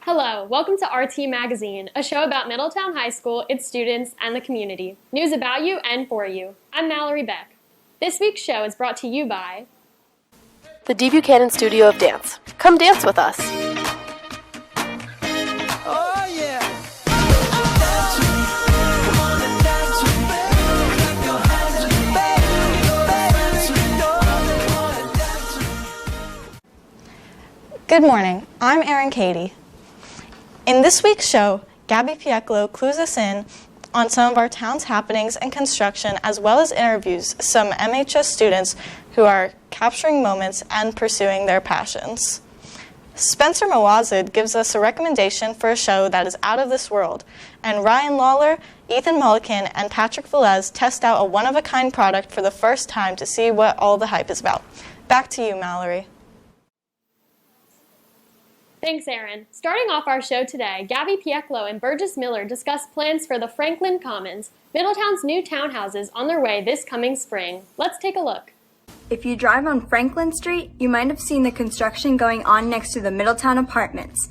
Hello, welcome to RT Magazine, a show about Middletown High School, its students, and the community. News about you and for you. I'm Mallory Beck. This week's show is brought to you by the D. Buchanan Studio of Dance. Come dance with us. Oh, yeah. Good morning, I'm Erin Cady. In this week's show, Gabby Pieklo clues us in on some of our town's happenings and construction, as well as interviews some MHS students who are capturing moments and pursuing their passions. Spencer Mawazid gives us a recommendation for a show that is out of this world, and Ryan Lawler, Ethan Mullican, and Patrick Velez test out a one-of-a-kind product for the first time to see what all the hype is about. Back to you, Mallory. Thanks, Erin. Starting off our show today, Gabby Pieklo and Burgess Miller discuss plans for the Franklin Commons, Middletown's new townhouses on their way this coming spring. Let's take a look. If you drive on Franklin Street, you might have seen the construction going on next to the Middletown Apartments.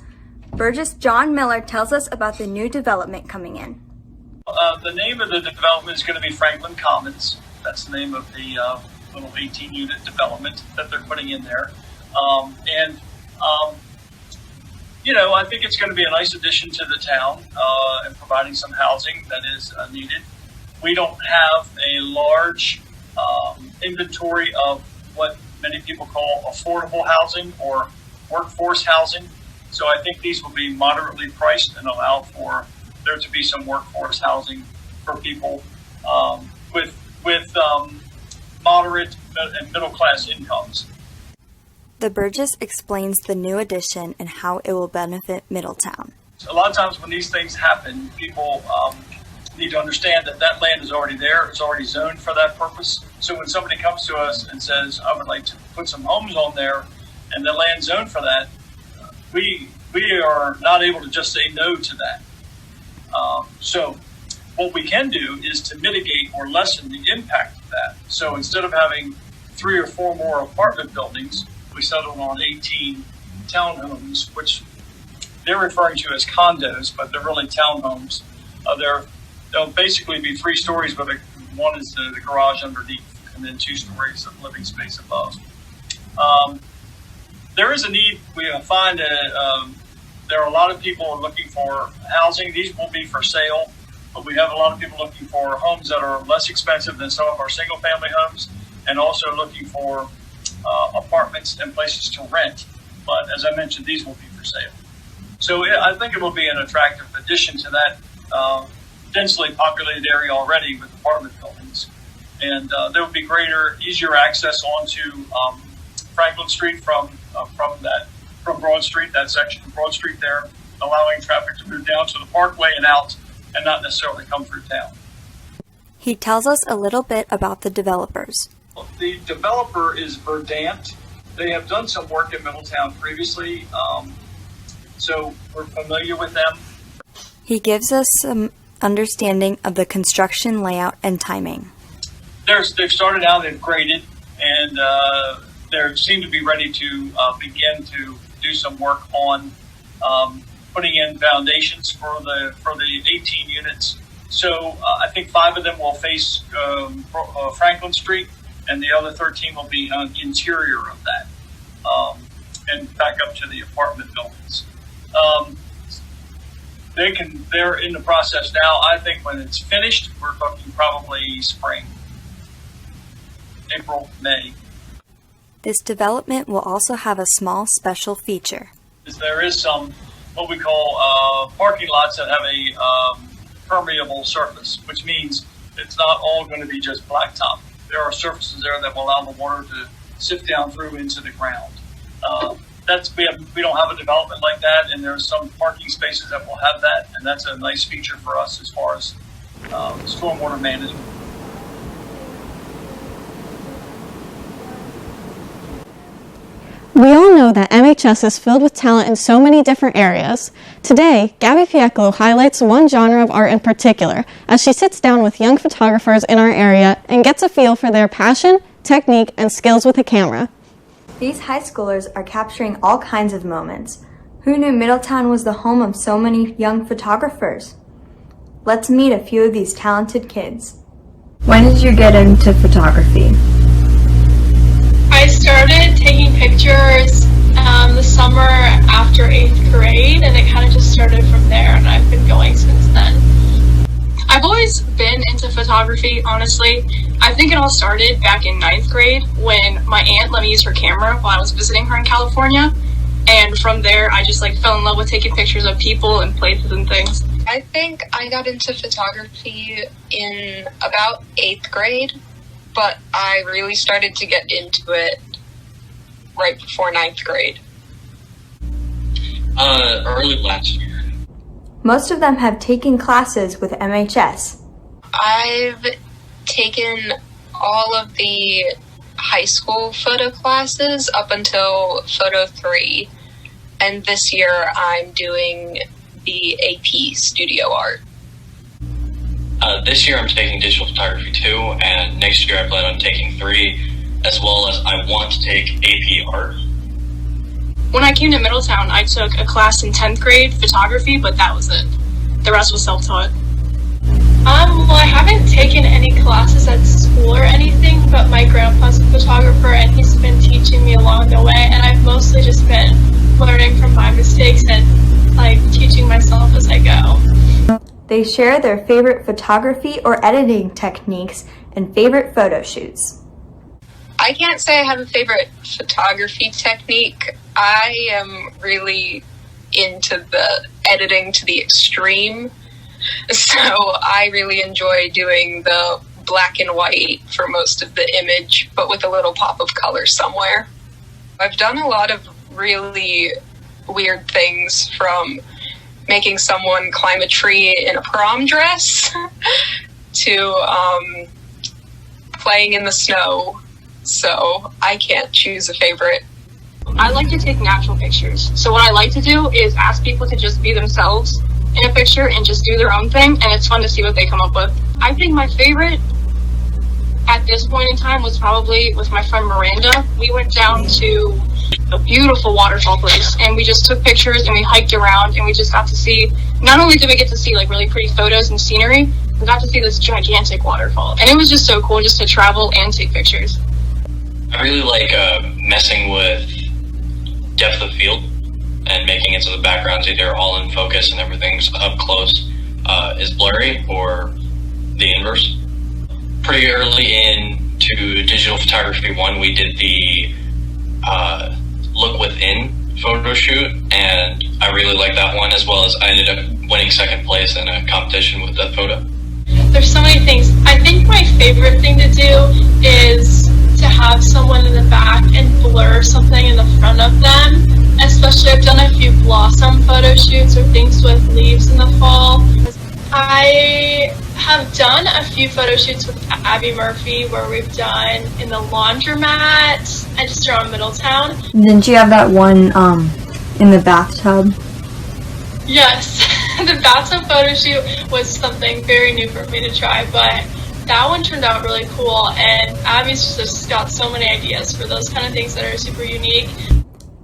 Burgess John Miller tells us about the new development coming in. The name of the development is going to be Franklin Commons. That's the name of the little 18-unit development that they're putting in there. I think it's going to be a nice addition to the town and providing some housing that is needed. We don't have a large inventory of what many people call affordable housing or workforce housing. So I think these will be moderately priced and allow for there to be some workforce housing for people with moderate and middle class incomes. The Burgess explains the new addition and how it will benefit Middletown. A lot of times when these things happen, people need to understand that that land is already there. It's already zoned for that purpose. So when somebody comes to us and says, I would like to put some homes on there and the land's zoned for that, we are not able to just say no to that. So what we can do is to mitigate or lessen the impact of that. So instead of having 3 or 4 more apartment buildings, we settled on 18 townhomes, which they're referring to as condos, but they're really townhomes. They'll basically be 3 stories, but one is the garage underneath, and then 2 stories of living space above. There is a need. We find that there are a lot of people looking for housing. These will be for sale, but we have a lot of people looking for homes that are less expensive than some of our single-family homes, and also looking for apartments and places to rent. But as I mentioned, these will be for sale. So I think it will be an attractive addition to that densely populated area already with apartment buildings. And there will be greater, easier access onto Franklin Street from Broad Street, that section of Broad Street there, allowing traffic to move down to the Parkway and out and not necessarily come through town. He tells us a little bit about the developers. The developer is Verdant. They have done some work in Middletown previously, so we're familiar with them. He gives us some understanding of the construction layout and timing. They've started out, they've graded, and they seem to be ready to begin to do some work on putting in foundations for the 18 units. So I think 5 of them will face Franklin Street, and the other 13 will be on the interior of that, and back up to the apartment buildings. They're in the process now. I think when it's finished, we're talking probably spring, April, May. This development will also have a small special feature. There is some what we call parking lots that have a permeable surface, which means it's not all going to be just blacktop. There are surfaces there that will allow the water to sift down through into the ground. We don't have a development like that, and there's some parking spaces that will have that, and that's a nice feature for us as far as stormwater management. We all know that MHS is filled with talent in so many different areas. Today, Gabby Pieklo highlights one genre of art in particular as she sits down with young photographers in our area and gets a feel for their passion, technique, and skills with a camera. These high schoolers are capturing all kinds of moments. Who knew Middletown was the home of so many young photographers? Let's meet a few of these talented kids. When did you get into photography? I started taking pictures the summer after 8th grade, and it kind of just started from there, and I've been going since then. I've always been into photography, honestly. I think it all started back in 9th grade when my aunt let me use her camera while I was visiting her in California, and from there I just fell in love with taking pictures of people and places and things. I think I got into photography in about 8th grade, but I really started to get into it right before 9th grade. Early last year. Most of them have taken classes with MHS. I've taken all of the high school photo classes up until Photo 3, and this year I'm doing the AP Studio Art. This year I'm taking digital photography 2, and next year I plan on taking 3, as well as I want to take AP Art. When I came to Middletown, I took a class in 10th grade photography, but that was it. The rest was self-taught. Well, I haven't taken any classes at school or anything, but my grandpa's a photographer and he's been teaching me along the way, and I've mostly just been learning from my mistakes and teaching myself as I go. They share their favorite photography or editing techniques and favorite photo shoots. I can't say I have a favorite photography technique. I am really into the editing to the extreme, so I really enjoy doing the black and white for most of the image, but with a little pop of color somewhere. I've done a lot of really weird things, from making someone climb a tree in a prom dress to playing in the snow, so I can't choose a favorite. I like to take natural pictures. So what I like to do is ask people to just be themselves in a picture and just do their own thing, and it's fun to see what they come up with. I think my favorite at this point in time was probably with my friend Miranda. We went down to a beautiful waterfall place, and we just took pictures and we hiked around, and we just got to see, not only did we get to see really pretty photos and scenery, we got to see this gigantic waterfall, and it was just so cool just to travel and take pictures. I really like messing with depth of field and making it so the background's either all in focus and everything's up close is blurry, or the inverse. Pretty early into digital photography 1, we did the look within photo shoot, and I really liked that one, as well as I ended up winning 2nd place in a competition with that photo. There's so many things. I think my favorite thing to do is to have someone in the back and blur something in the front of them. Especially, I've done a few blossom photo shoots or things with leaves in the fall. I have done a few photo shoots with Abby Murphy where we've done in the laundromat and just around Middletown. Didn't you have that one in the bathtub? Yes, the bathtub photo shoot was something very new for me to try, but that one turned out really cool, and Abby's just got so many ideas for those kind of things that are super unique.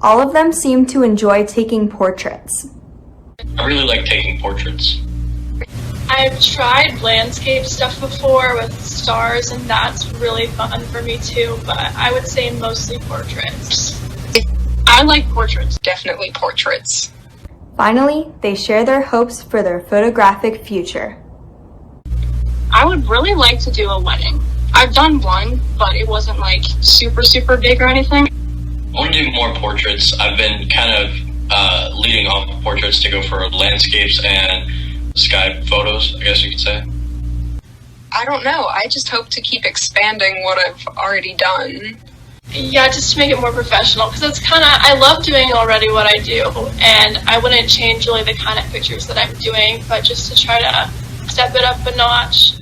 All of them seem to enjoy taking portraits. I really like taking portraits. I've tried landscape stuff before with stars, and that's really fun for me too, but I would say mostly portraits. I like portraits. Definitely portraits. Finally, they share their hopes for their photographic future. I would really like to do a wedding. I've done one, but it wasn't super, super big or anything. I want to do more portraits. I've been kind of leading off portraits to go for landscapes and sky photos, I guess you could say. I don't know. I just hope to keep expanding what I've already done. Yeah, just to make it more professional, because it's I love doing already what I do, and I wouldn't change really the kind of pictures that I'm doing, but just to try to step it up a notch.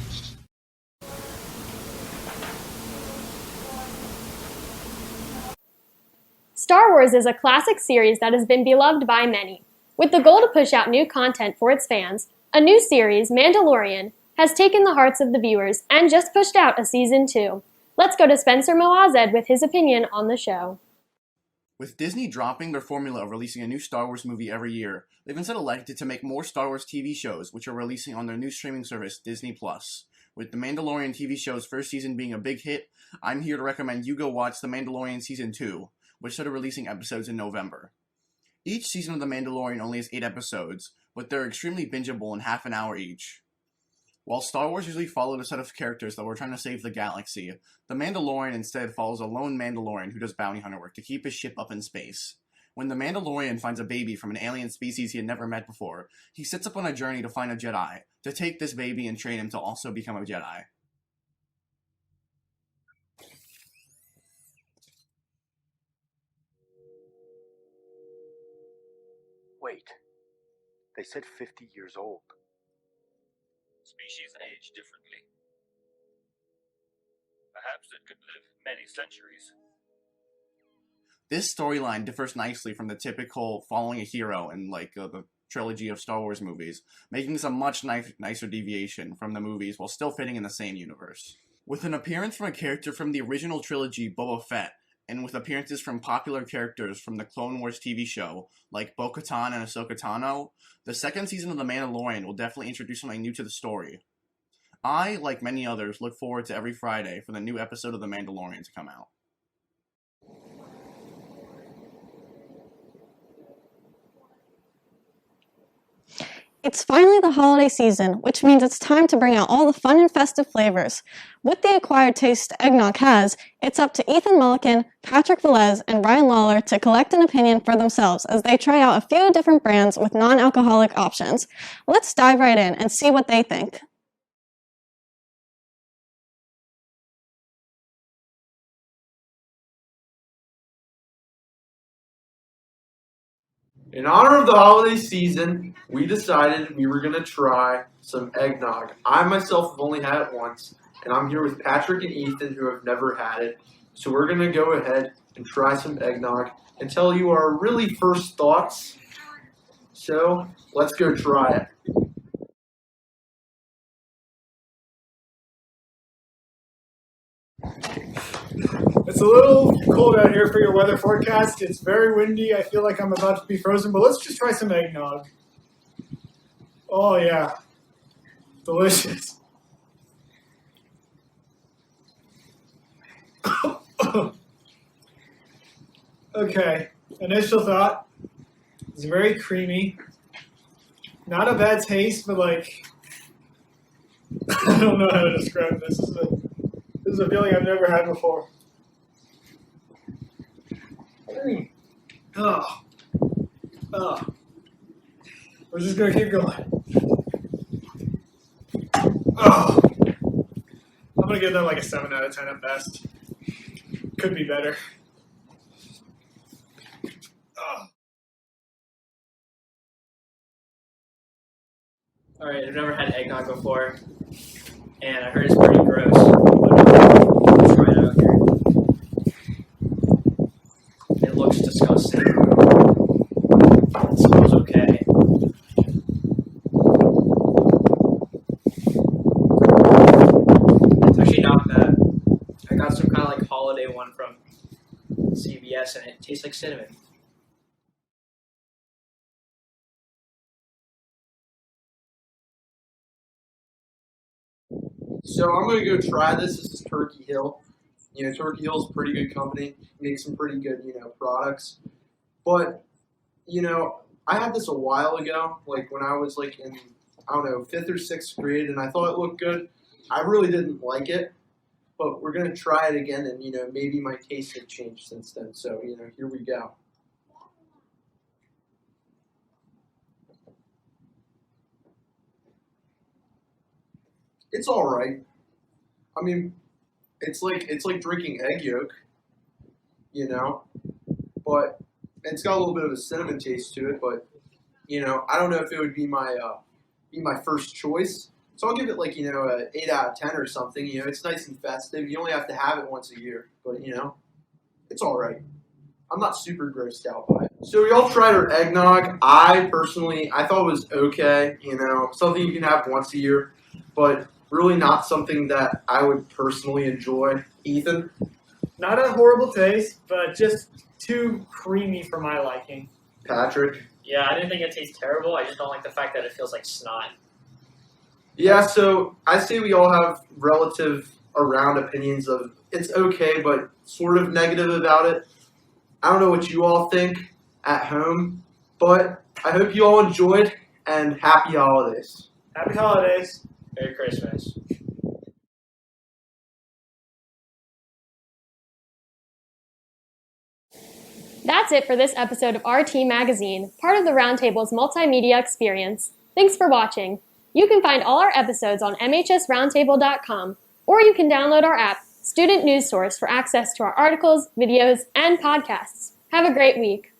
Star Wars is a classic series that has been beloved by many. With the goal to push out new content for its fans, a new series, Mandalorian, has taken the hearts of the viewers and just pushed out a season 2. Let's go to Spencer Moazed with his opinion on the show. With Disney dropping their formula of releasing a new Star Wars movie every year, they've instead elected to make more Star Wars TV shows, which are releasing on their new streaming service, Disney+. With The Mandalorian TV show's first season being a big hit, I'm here to recommend you go watch The Mandalorian Season 2, which started releasing episodes in November. Each season of The Mandalorian only has 8 episodes, but they're extremely bingeable in half an hour each. While Star Wars usually followed a set of characters that were trying to save the galaxy, The Mandalorian instead follows a lone Mandalorian who does bounty hunter work to keep his ship up in space. When the Mandalorian finds a baby from an alien species he had never met before, he sets up on a journey to find a Jedi, to take this baby and train him to also become a Jedi. Wait, they said 50 years old. Species age differently. Perhaps it could live many centuries. This storyline differs nicely from the typical following a hero in the trilogy of Star Wars movies, making this a much nicer deviation from the movies while still fitting in the same universe. With an appearance from a character from the original trilogy, Boba Fett, and with appearances from popular characters from the Clone Wars TV show, like Bo-Katan and Ahsoka Tano, the second season of The Mandalorian will definitely introduce something new to the story. I, like many others, look forward to every Friday for the new episode of The Mandalorian to come out. It's finally the holiday season, which means it's time to bring out all the fun and festive flavors. With the acquired taste eggnog has, it's up to Ethan Mulliken, Patrick Velez, and Ryan Lawler to collect an opinion for themselves as they try out a few different brands with non-alcoholic options. Let's dive right in and see what they think. In honor of the holiday season, we decided we were going to try some eggnog. I myself have only had it once, and I'm here with Patrick and Ethan who have never had it. So we're going to go ahead and try some eggnog and tell you our really first thoughts. So let's go try it. It's a little cold out here for your weather forecast. It's very windy. I feel like I'm about to be frozen, but let's just try some eggnog. Oh, yeah. Delicious. Okay. Initial thought. It's very creamy. Not a bad taste, but I don't know how to describe this. This is a feeling I've never had before. Oh. We're just going to keep going. Oh. I'm going to give that a 7 out of 10 at best. Could be better. Oh. Alright, I've never had eggnog before, and I heard it's pretty gross. Let's try it out here. It looks disgusting. It smells okay. It's actually not bad. I got some kind of holiday one from CVS, and it tastes like cinnamon. So I'm going to go try this. This is Turkey Hill. Turkey Hill is a pretty good company. Makes some pretty good, products. But, I had this a while ago, when I was in, 5th or 6th grade, and I thought it looked good. I really didn't like it, but we're going to try it again, and, maybe my taste has changed since then. So, here we go. It's all right. I mean, it's like drinking egg yolk, but it's got a little bit of a cinnamon taste to it. But I don't know if it would be my first choice. So I'll give it a 8 out of 10 or something. It's nice and festive. You only have to have it once a year, but it's all right. I'm not super grossed out by it. So we all tried our eggnog. I thought it was okay. Something you can have once a year, but really not something that I would personally enjoy. Ethan? Not a horrible taste, but just too creamy for my liking. Patrick? Yeah, I didn't think it tastes terrible. I just don't like the fact that it feels like snot. Yeah, so I say we all have relative around opinions of it's okay, but sort of negative about it. I don't know what you all think at home, but I hope you all enjoyed, and happy holidays. Happy holidays. Merry Christmas. That's it for this episode of RT Magazine, part of the Roundtable's multimedia experience. Thanks for watching. You can find all our episodes on mhsroundtable.com, or you can download our app, Student News Source, for access to our articles, videos, and podcasts. Have a great week.